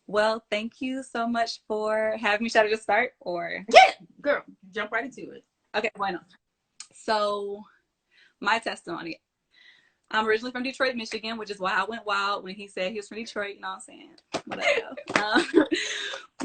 Well, thank you so much for having me. Should I just start or? Yeah, girl, jump right into it. Okay, bueno. So, my testimony. I'm originally from Detroit, Michigan, which is why I went wild when he said he was from Detroit. You know what I'm saying? Whatever.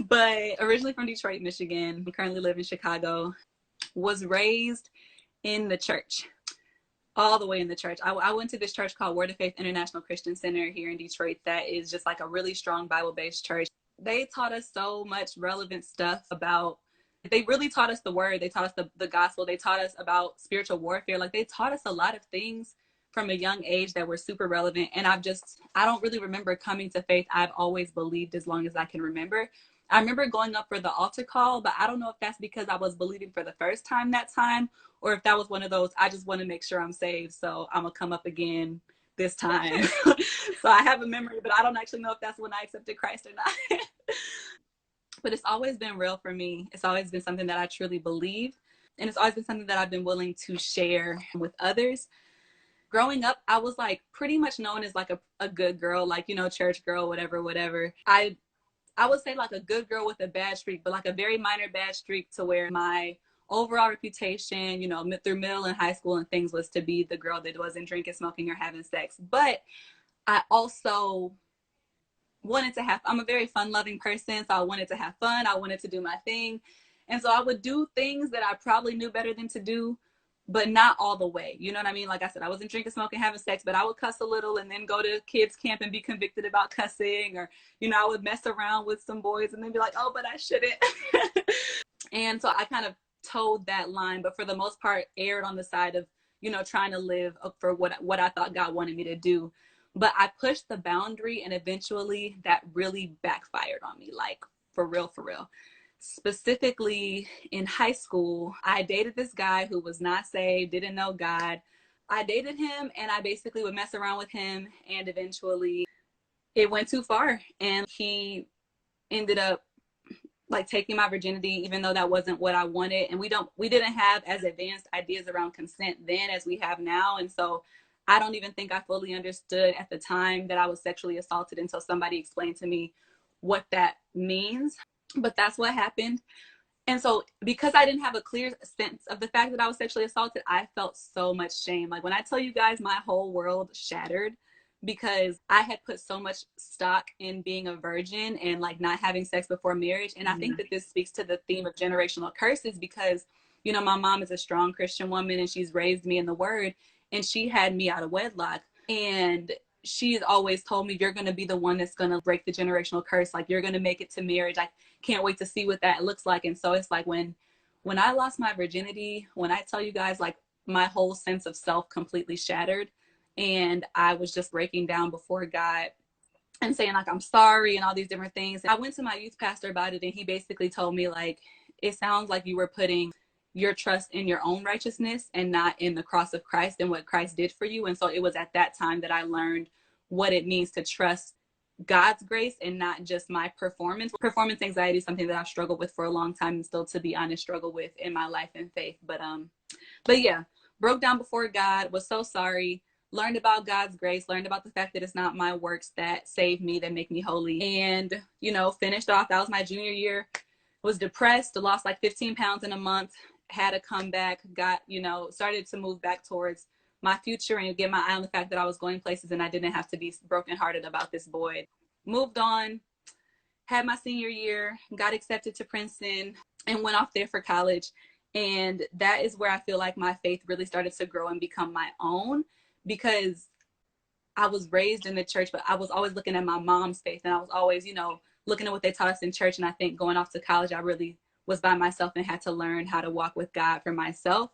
But originally from Detroit, Michigan. Currently live in Chicago. Was raised in the church, all the way in the church. I went to this church called Word of Faith International Christian Center here in Detroit that is just like a really strong Bible-based church. They taught us so much relevant stuff about, they really taught us the word. They taught us the gospel. They taught us about spiritual warfare. Like they taught us a lot of things from a young age that were super relevant. And I don't really remember coming to faith. I've always believed as long as I can remember. I remember going up for the altar call, but I don't know if that's because I was believing for the first time that time, or if that was one of those, I just want to make sure I'm saved, so I'm going to come up again this time. So I have a memory, but I don't actually know if that's when I accepted Christ or not. But it's always been real for me. It's always been something that I truly believe. And it's always been something that I've been willing to share with others. Growing up, I was like pretty much known as like a good girl, like, you know, church girl, whatever, whatever. I would say like a good girl with a bad streak, but like a very minor bad streak to where my overall reputation, you know, through middle and high school and things was to be the girl that wasn't drinking, smoking, or having sex. But I also wanted to have, I'm a very fun loving person. So I wanted to have fun. I wanted to do my thing. And so I would do things that I probably knew better than to do, but not all the way. You know what I mean? Like I said, I wasn't drinking, smoking, having sex, but I would cuss a little and then go to kids camp and be convicted about cussing, or, you know, I would mess around with some boys and then be like, oh, but I shouldn't. And so I kind of towed that line, but for the most part, aired on the side of, you know, trying to live up for what I thought God wanted me to do. But I pushed the boundary, and eventually that really backfired on me, like for real, for real. Specifically in high school, I dated this guy who was not saved, didn't know God. I dated him and I basically would mess around with him, and eventually it went too far and he ended up like taking my virginity, even though that wasn't what I wanted. And we didn't have as advanced ideas around consent then as we have now. And so I don't even think I fully understood at the time that I was sexually assaulted until somebody explained to me what that means. But that's what happened. And so because I didn't have a clear sense of the fact that I was sexually assaulted, I felt so much shame. Like when I tell you guys, my whole world shattered because I had put so much stock in being a virgin and like not having sex before marriage. And I think that this speaks to the theme of generational curses because, you know, my mom is a strong Christian woman and she's raised me in the word, and she had me out of wedlock. And she's always told me, you're going to be the one that's going to break the generational curse. Like you're going to make it to marriage. I can't wait to see what that looks like. And so it's like when I lost my virginity, when I tell you guys, like my whole sense of self completely shattered, and I was just breaking down before God and saying like I'm sorry and all these different things. I went to my youth pastor about it, and he basically told me like, it sounds like you were putting your trust in your own righteousness and not in the cross of Christ and what Christ did for you. And so it was at that time that I learned what it means to trust God's grace and not just my performance. Performance anxiety is something that I've struggled with for a long time and still, to be honest, struggle with in my life and faith. But yeah, broke down before God, was so sorry, learned about God's grace, learned about the fact that it's not my works that save me, that make me holy. And, you know, finished off, that was my junior year, was depressed, lost like 15 pounds in a month, had a comeback, got, you know, started to move back towards my future and get my eye on the fact that I was going places and I didn't have to be brokenhearted about this boy. Moved on, had my senior year, got accepted to Princeton, and went off there for college. And that is where I feel like my faith really started to grow and become my own, because I was raised in the church, but I was always looking at my mom's faith, and I was always, you know, looking at what they taught us in church. And I think going off to college, I really was by myself and had to learn how to walk with God for myself.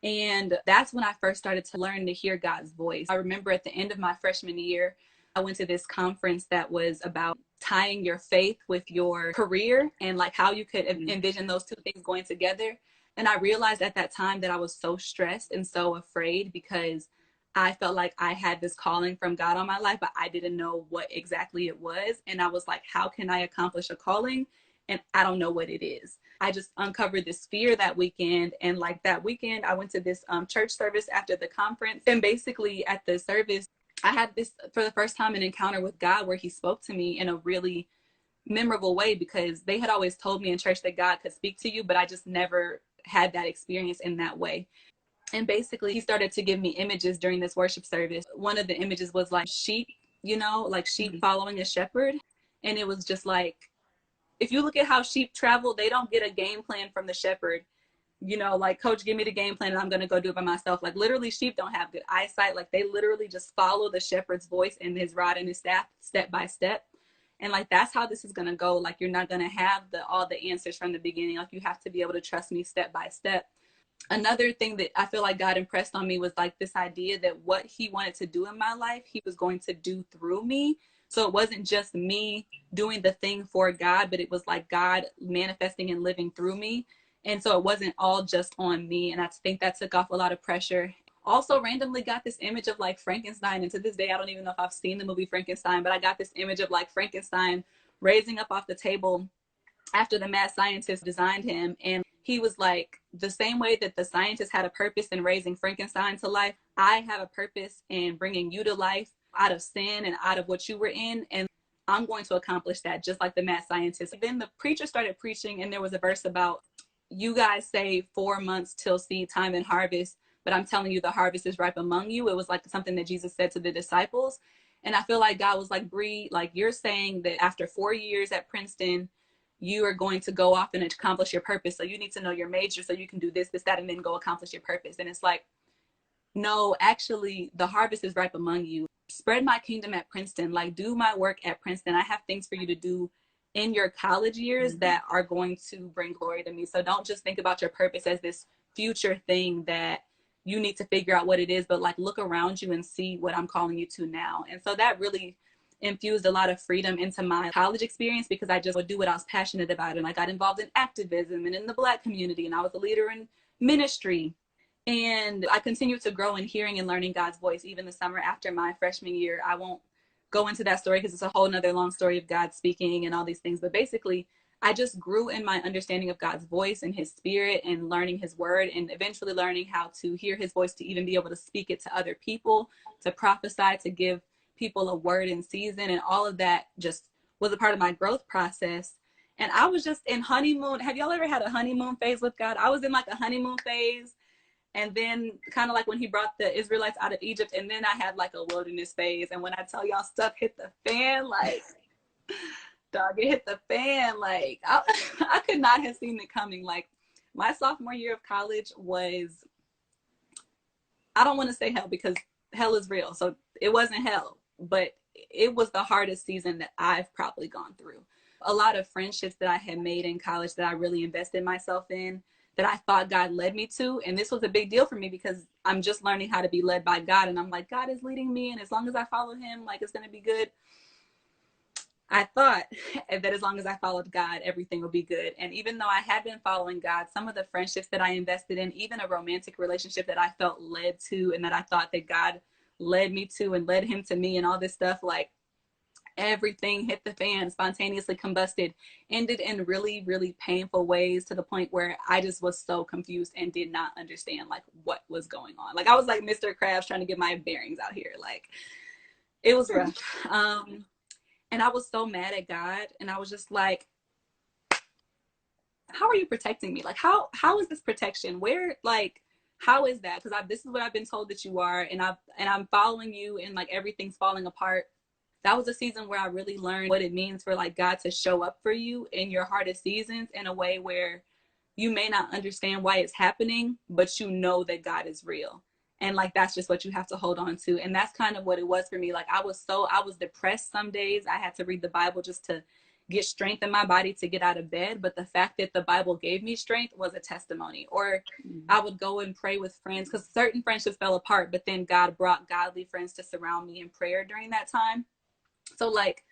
And that's when I first started to learn to hear God's voice. I remember at the end of my freshman year, I went to this conference that was about tying your faith with your career and like how you could envision those two things going together. And I realized at that time that I was so stressed and so afraid because I felt like I had this calling from God on my life, but I didn't know what exactly it was. And I was like, how can I accomplish a calling? And I don't know what it is. I just uncovered this fear that weekend. And like that weekend, I went to this church service after the conference. And basically at the service, I had this, for the first time, an encounter with God where he spoke to me in a really memorable way, because they had always told me in church that God could speak to you, but I just never had that experience in that way. And basically he started to give me images during this worship service. One of the images was like sheep, you know, like sheep following a shepherd. And it was just like, if you look at how sheep travel, they don't get a game plan from the shepherd, you know, like, coach, give me the game plan and I'm going to go do it by myself. Like, literally, sheep don't have good eyesight. Like, they literally just follow the shepherd's voice and his rod and his staff step by step. And like, that's how this is going to go. Like, you're not going to have all the answers from the beginning. Like, you have to be able to trust me step by step. Another thing that I feel like God impressed on me was like this idea that what he wanted to do in my life, he was going to do through me. So it wasn't just me doing the thing for God, but it was like God manifesting and living through me. And so it wasn't all just on me. And I think that took off a lot of pressure. Also randomly got this image of like Frankenstein. And to this day, I don't even know if I've seen the movie Frankenstein, but I got this image of like Frankenstein raising up off the table after the mad scientist designed him. And he was like, the same way that the scientist had a purpose in raising Frankenstein to life, I have a purpose in bringing you to life out of sin and out of what you were in. And I'm going to accomplish that just like the mad scientist. Then the preacher started preaching, and there was a verse about, you guys say 4 months till seed time and harvest, but I'm telling you the harvest is ripe among you. It was like something that Jesus said to the disciples. And I feel like God was like, Bree, like, you're saying that after 4 years at Princeton, you are going to go off and accomplish your purpose. So you need to know your major so you can do this, that, and then go accomplish your purpose. And it's like, no, actually, the harvest is ripe among you. Spread my kingdom at Princeton. Like, do my work at Princeton. I have things for you to do in your college years that are going to bring glory to me. So don't just think about your purpose as this future thing that you need to figure out what it is, but like, look around you and see what I'm calling you to now. And so that really infused a lot of freedom into my college experience, because I just would do what I was passionate about. And I got involved in activism and in the Black community, and I was a leader in ministry. And I continued to grow in hearing and learning God's voice even the summer after my freshman year. I won't go into that story because it's a whole nother long story of God speaking and all these things. But basically, I just grew in my understanding of God's voice and his spirit, and learning his word, and eventually learning how to hear his voice, to even be able to speak it to other people, to prophesy, to give people a word in season. And all of that just was a part of my growth process. And I was just in honeymoon. Have y'all ever had a honeymoon phase with God? I was in like a honeymoon phase. And then kind of like when he brought the Israelites out of Egypt, and then I had like a wilderness phase. And when I tell y'all stuff hit the fan, like, dog, it hit the fan. Like, I could not have seen it coming. Like, my sophomore year of college was, I don't want to say hell because hell is real. So it wasn't hell, but it was the hardest season that I've probably gone through. A lot of friendships that I had made in college that I really invested myself in, that I thought God led me to. And this was a big deal for me because I'm just learning how to be led by God. And I'm like, God is leading me, and as long as I follow him, like, it's going to be good. I thought that as long as I followed God, everything would be good. And even though I had been following God, some of the friendships that I invested in, even a romantic relationship that I felt led to, and that I thought that God led me to and led him to me and all this stuff, like, everything hit the fan, spontaneously combusted, ended in really, really painful ways, to the point where I just was so confused and did not understand like what was going on. Like, I was like Mr. Krabs trying to get my bearings out here. Like, it was rough. And I was so mad at God, and I was just like, how are you protecting me? Like, how is this protection? Where, like, how is that? Because this is what I've been told that you are, and I'm following you, and like, everything's falling apart. That was a season where I really learned what it means for like God to show up for you in your hardest seasons, in a way where you may not understand why it's happening, but you know that God is real. And like, that's just what you have to hold on to. And that's kind of what it was for me. Like, I was depressed some days. I had to read the Bible just to get strength in my body to get out of bed. But the fact that the Bible gave me strength was a testimony. Or I would go and pray with friends, because certain friendships fell apart, but then God brought godly friends to surround me in prayer during that time. So like,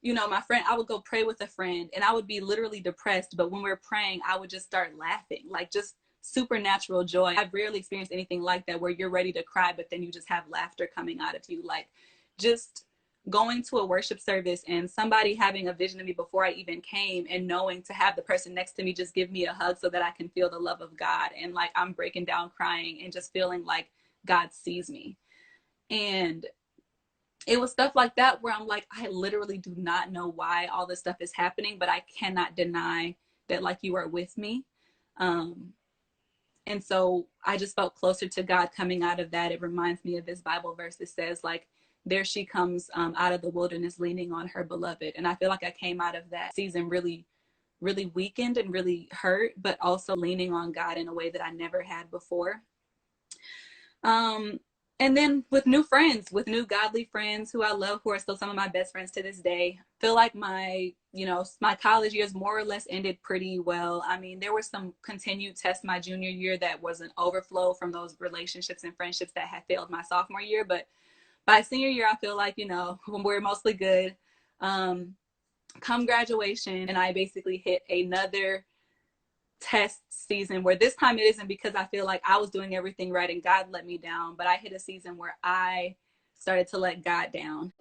you know, my friend, I would go pray with a friend, and I would be literally depressed, but when we're praying, I would just start laughing, like, just supernatural joy. I've rarely experienced anything like that, where you're ready to cry, but then you just have laughter coming out of you. Like, just going to a worship service and somebody having a vision of me before I even came, and knowing to have the person next to me just give me a hug so that I can feel the love of God. And like, I'm breaking down crying and just feeling like God sees me. And it was stuff like that where I'm like, I literally do not know why all this stuff is happening, but I cannot deny that like you are with me. Um, and so I just felt closer to God coming out of that. It reminds me of this Bible verse that says like, there she comes out of the wilderness leaning on her beloved. And I feel like I came out of that season really, really weakened and really hurt, but also leaning on God in a way that I never had before. And then with new friends, with new godly friends who I love, who are still some of my best friends to this day, feel like my, you know, my college years more or less ended pretty well. I mean, there were some continued tests my junior year that was an overflow from those relationships and friendships that had failed my sophomore year. But by senior year, I feel like, you know, we're mostly good. Come graduation, and I basically hit another test season where this time it isn't because I feel like I was doing everything right and God let me down, but I hit a season where I started to let God down.